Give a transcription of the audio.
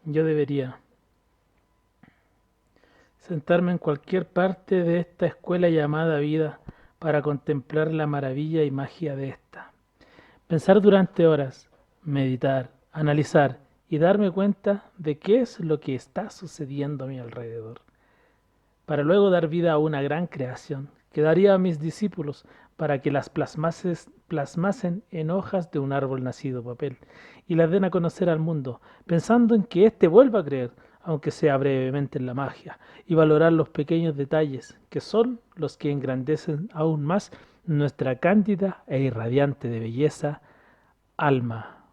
Yo debería sentarme en cualquier parte de esta escuela llamada vida para contemplar la maravilla y magia de esta. Pensar durante horas, meditar, analizar y darme cuenta de qué es lo que está sucediendo a mi alrededor, para luego dar vida a una gran creación que daría a mis discípulos para que las plasmasen en hojas de un árbol nacido papel y las den a conocer al mundo, pensando en que éste vuelva a creer, aunque sea brevemente en la magia, y valorar los pequeños detalles que son los que engrandecen aún más nuestra cándida e irradiante de belleza alma.